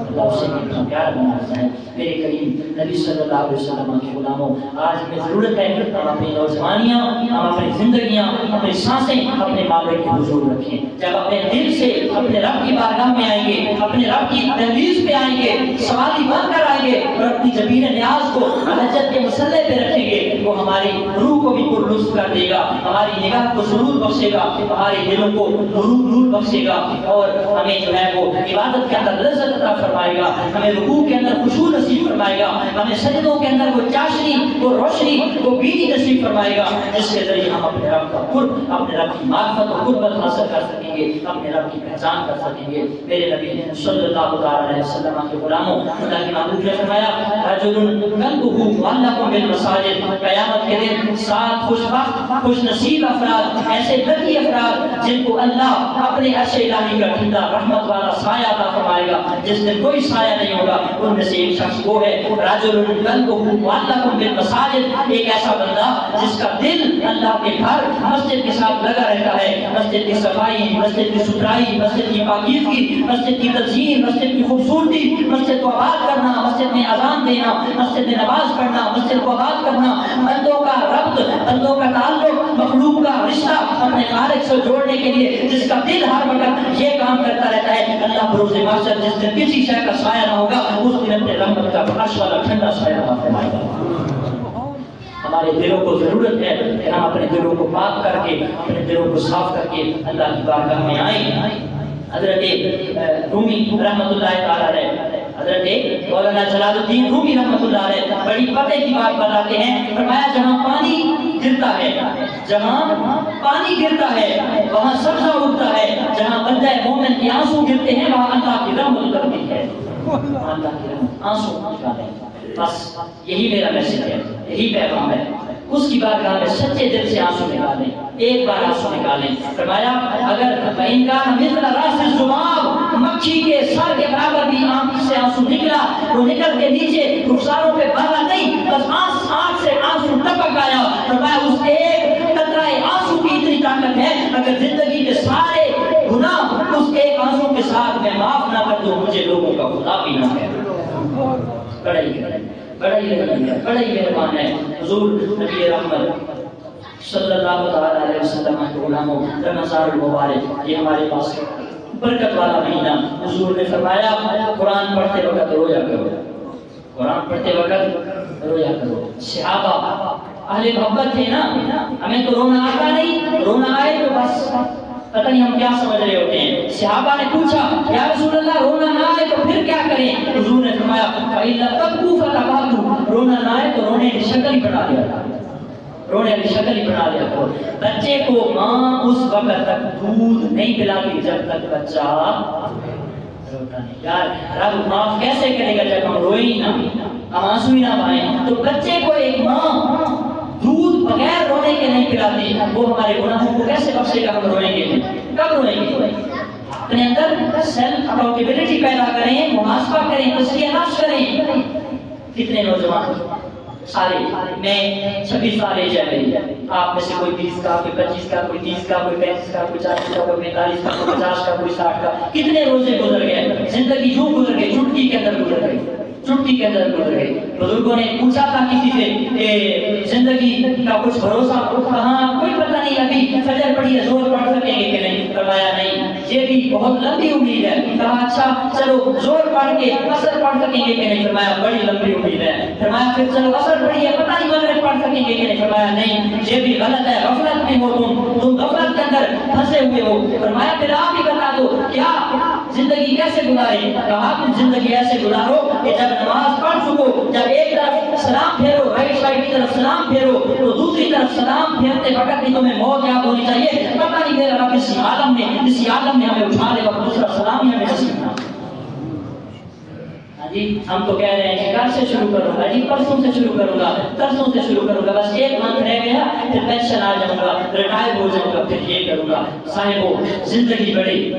اللہ اسے بھی اپنا پیار بنا رہا ہے۔ میرے کریم نبی صلی اللہ علیہ وسلم کے غلاموں، آج ہمیں ضرورت ہے کہ ہم اپنی نوجوانیاں، ہم اپنی زندگیاں، اپنی سانسیں اپنے مالک کے حضور رکھیں۔ جب اپنے دل سے اپنے رب کی بارگاہ میں آئیں گے، اپنے رب کی دہلیز پہ آئیں گے، سوالی بن کر آئیں گے اور اپنی جبین نیاز کو حجت کے مسلح پہ رکھیں گے، وہ ہماری روح کو بھی پرلطف کر دے گا، ہماری نگاہ کو سرور بخشے گا، ہمارے دلوں کو نور بخشے گا، اور ہمیں جو ہے وہ عبادت کے اندر لذت لذت عطا فرمائے گا، ہمیں رکوع کے اندر خشوع نصیب فرمائے گا، ہمیں سجدوں کے اندر وہ چاشنی، وہ روشنی، وہ بیدی نصیب فرمائے گا جس کے ذریعے ہم اپنے رب کا قرب، اپنے رب کی معرفت و قربت حاصل کر سکیں گے، اپنے رب کی پہچان کر سکیں گے۔ میرے نبی صلی اللہ علیہ وسلم کے غلاموں، اللہ کے محبوب نے فرمایا رجل قلبہ معلق بالمساجد، قیامت کے دن 7 خوشبخت خوش نصیب افراد، ایسے لکی افراد جن کو اللہ اپنے عرش الہی کا ٹھنڈا رحمت والا سایہ عطا فرمائے گا جس میں کوئی سایہ نہیں ہوگا، ان میں سے ایک شخص وہ ہے رجل قلبہ معلق بالمساجد، ایک ایسا بندہ جس کا دل اللہ کے گھر مسجد کے ساتھ لگا رہتا ہے، مسجد کی صفائی، مسجد کی ستھرائی، مسجد کی پاکیزگی، مسجد کی تزئین، مسجد کی خوبصورتی، مسجد کو آباد کرنا، مسجد میں اذان دینا، مسجد میں نماز پڑھنا، مسجد کو آباد کرنا، بندوں کا ربط، بندوں کا تعلق، مخلوق کا رشتہ اپنے خالق سے جوڑنے کے لیے جس کا دل ہر وقت یہ کام کرتا رہتا ہے، اللہ بروز محشر جس دن کسی شے کا سایہ نہ ہوگا اس دن اپنے رحمت کا عرش والا ٹھنڈا سایہ عطا فرمائے گا۔ ہمارے دلوں کو ضرورت ہے کہ ہم اپنے دلوں کو پاک کر کے، اپنے دلوں کو صاف کر کے اللہ کی بارگاہ میں آئیں۔ حضرت رومی رحمۃ اللہ تعالی علیہ، حضرت مولانا جلال الدین رومی رحمۃ اللہ علیہ بڑی پتے کی بات بتاتے ہیں، فرمایا جہاں پانی گرتا ہے، جہاں پانی گرتا ہے وہاں سبزہ اگتا ہے، جہاں بندہ مومن کے آنسو گرتے ہیں وہاں اللہ کی رحمت اترتی ہے، اللہ کی رحمت آنسو نکالے۔ بس یہی میرا میسج ہے، یہی پیغام ہے، اس کی بارگاہ میں سچے دل سے آنسو نکالیں، ایک بار آنسو نکالیں۔ فرمایا اگر انکان مثل راس الذباب، مکھی کے سر کے برابر بھی آنکھ سے آنسو نکلا تو نکل کے نیچے رخساروں پہ بہا نہیں، بس آنکھ سے آنسو ٹپک آیا۔ فرمایا اس ایک قطرہ آنسو کی اتنی طاقت ہے، اگر زندگی کے سارے گناہ اس ایک آنسو کے ساتھ میں معاف نہ کر دوں مجھے لوگوں کا خدا بھی نہ ہے۔ بڑا ہی مہربان ہے حضور نبی رحمت صلی اللہ علیہ وسلم کے غلاموں، رمضان المبارک یہ ہمارے پاس برکت والا مہینہ، حضور نے فرمایا قرآن پڑھتے وقت رویا کرو، قرآن پڑھتے وقت رویا کرو۔ صحابہ اہل محبت تھے نا، ہمیں تو رونا آتا نہیں، رونا آئے تو بس پتہ نہیں ہم کیا سمجھ رہے ہوتے ہیں۔ صحابہ نے پوچھا یا رسول اللہ رونا نہ آئے تو پھر کیا کریں؟ حضور نے فرمایا فَإِلَّا تَبْكُوا فَتَبَاكُوا، رونا نہ آئے تو رونے کی شکل ہی بنا لیا کرو، رونے کی شکل ہی بنا لیا کرو۔ بچے کو ماں اس وقت تک دودھ نہیں پلاتی جب تک بچہ روتا نہیں۔ یار رب معاف کیسے کرے گا جب ہم روئیں ہی نہ، ہم آنسو ہی نہ بہائیں؟ تو بچے کو ایک ماں دودھ بغیر رونے کے نہیں پلاتی، وہ ہمارے گناہوں کو کیسے بخشے گا؟ ہم روئیں گے، کب روئیں گے؟ اپنے اندر سیلف اکاؤنٹیبلٹی پیدا کریں، محاسبہ کریں، تزکیہ نفس کریں۔ کتنے نوجوان سارے، میں 26 سال ایج ہے میری، آپ میں سے کوئی 20 کا، کوئی 25 کا، کوئی 30 کا، کوئی 35 کا، کوئی 40 کا، کوئی 45 کا، کوئی 50 کا، کوئی 60 کا، کتنے روزے گزر گئے، زندگی یوں گزر گئی، چٹکی کے اندر گزر گئی، چٹکی کے اندر گزر گئی۔ بزرگوں نے پوچھا تھا کسی سے کہ زندگی کا کچھ بھروسہ؟ کہاں کوئی پتہ نہیں، ابھی فجر پڑھی ہے، زور پڑھ سکیں گے کہ نہیں؟ فرمایا نہیں، یہ بھی بہت لمبی امید ہے۔ کہا اچھا چلو زور پڑھ کے اثر پڑھ سکیں گے کہ نہیں؟ فرمایا بڑی لمبی امید ہے۔ فرمایا پھر چلو اثر پڑھی ہے، پتہ نہیں مغرب پڑھ سکیں گے کہ نہیں؟ فرمایا نہیں، یہ بھی غلط ہے، غفلت میں ہو تم غفلت کے اندر پھنسے ہوئے ہو۔ فرمایا پھر آپ ہی بتا دو کیا زندگی کیسے گزارے؟ کہا تم زندگی ایسے گزارو کہ جب نماز پڑھ چکو، جب ایک طرف سلام پھیرو، رائٹ سائڈ کی طرف سلام پھیرو تو دوسری طرف سلام پھیرتے وقت بھی تمہیں موت یاد ہونی چاہیے، پتہ نہیں میرا رب اسی عالم میں ہمیں اٹھا لے اور دوسرا سلام ہی ہمیں نصیب نہ۔ جی ہم تو کہہ رہے ہیں کہ کل سے شروع کروں گا، جی پرسوں سے شروع کروں گا، ترسوں سے شروع کروں گا، بس ایک منتھ رہ گیا پھر پینشن آ جاؤں گا، ریٹائر ہو جاؤں گا، پھر یہ کروں گا۔ صاحبو زندگی بڑی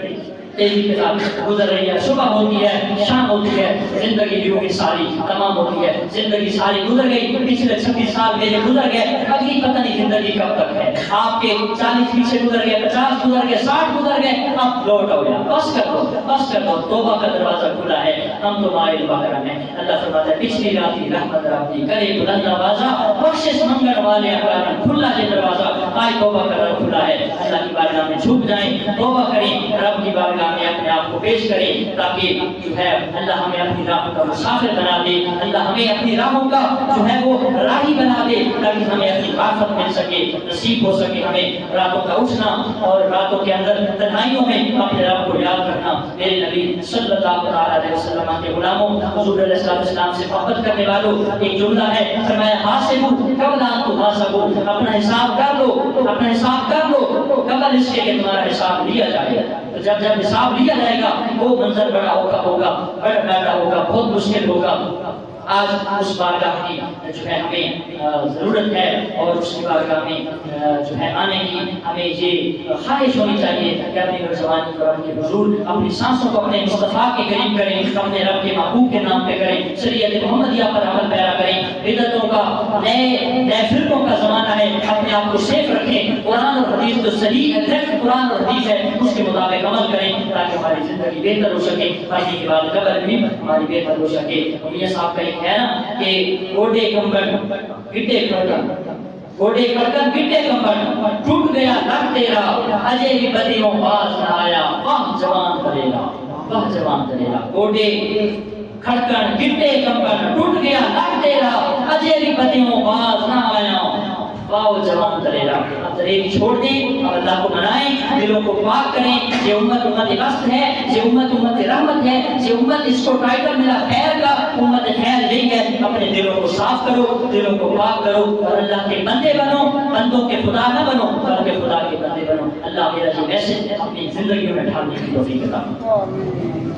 تیزی کے ساتھ گزر رہی ہے، صبح ہوتی ہے، شام ہوتی ہے، زندگی بھی ہوگی ساری تمام ہوتی ہے، زندگی ساری گزر گئی، پچھلے 26 سال میرے گزر گئے، اگلی پتہ نہیں زندگی کب تک ہے۔ آپ کے 40 پیچھے گزر گئے، 50 گزر گئے، 60 گزر گئے، اب لوٹ آؤ جا، بس کر دو، بس کر دو، توبہ کا دروازہ کھلا ہے، ہم تو مائل بحرم ہیں۔ اللہ فرماتا ہے پچھلی رات کی رحمت رات کی کرے بلند آوازہ، بخشش منگل والے اکرام کھلا یہ دروازہ، آج توبہ کا در کھلا ہے، اللہ کی بارگاہ میں جھک جائیں، توبہ کریں، رب کی بارگاہ میں اپنے آپ کو پیش کریں، تاکہ جو ہے اللہ ہمیں اپنی راہوں کا مسافر بنا دے، اللہ ہمیں اپنی راہوں کا جو ہے وہ راہی بنا دے، تاکہ ہمیں اپنی معرفت مل سکے، نصیب ہو سکے ہمیں راتوں کا اٹھنا اور راتوں کے اندر تنہائیوں میں اپنے رب کو یاد کرنا۔ میرے نبی صلی اللہ علیہ وسلم کے غلاموں، حضور علیہ السلام سے محبت کرنے والوں، ایک جملہ ہے، فرمایا حاسبوا قبل ان تحاسبوا، اپنا حساب کر لو، اپنا حساب کر لو قبل اس کے کہ تمہارا حساب لیا جائے۔ تو جب حساب لیا جائے گا وہ منظر بڑا ہوگا، بڑا بیٹا ہوگا، بہت مشکل ہوگا۔ آج اس بارگاہ کی جو ہے ہمیں ضرورت ہے، اور اس کی بارگاہ میں جو ہے آنے کی ہمیں یہ خواہش ہونی چاہیے کہ اپنی زبانی کو رب کے حضور، اپنی سانسوں کو اپنے مصطفیٰ کے قریب کریں، اپنے رب کے محبوب کے نام پہ کریں، شریعت محمدیہ پر عمل پیرا کریں۔ بدعتوں کا، نئے فرقوں کا زمانہ ہے، اپنے آپ کو سیف رکھیں، قرآن اور حدیث جو صحیح ایگزیکٹ قرآن اور حدیث ہے اس کے مطابق عمل کریں، تاکہ ہماری زندگی بہتر ہو سکے، مرنے کے بعد قبر بھی ہماری بہتر ہو سکے۔ میاں صاحب کا ایک ہے نا کہ گوڈے کمبن گٹے کھڑکن، گوڈے کھڑکن گٹے کمبن، ٹوٹ گیا لب تیرا اجے بھی بدیوں باز نہ آیا، واہ جوان دلیرا، واہ جوان دلیرا۔ گوڈے کھڑکن گٹے کمبن، ٹوٹ گیا لب تیرا اجے بھی بدیوں باز نہ آیا، واہ جوان دلیرا۔ دلیری چھوڑ دیں اور اللہ کو منائیں، دلوں کو پاک کریں۔ یہ امت وسط ہے، یہ امت رحمت ہے، یہ امت، اس کو ٹائٹل ملا خیر کا، امت خیر نہیں ہے۔ اپنے دلوں کو صاف کرو، دلوں کو پاک کرو اور اللہ کے بندے بنو، بندوں کے خدا نہ بنو بلکہ خدا کے بندے بنو۔ اللہ میرا یہ میسج اپنی زندگیوں میں ڈھالنے کی توفیق عطا فرمائے۔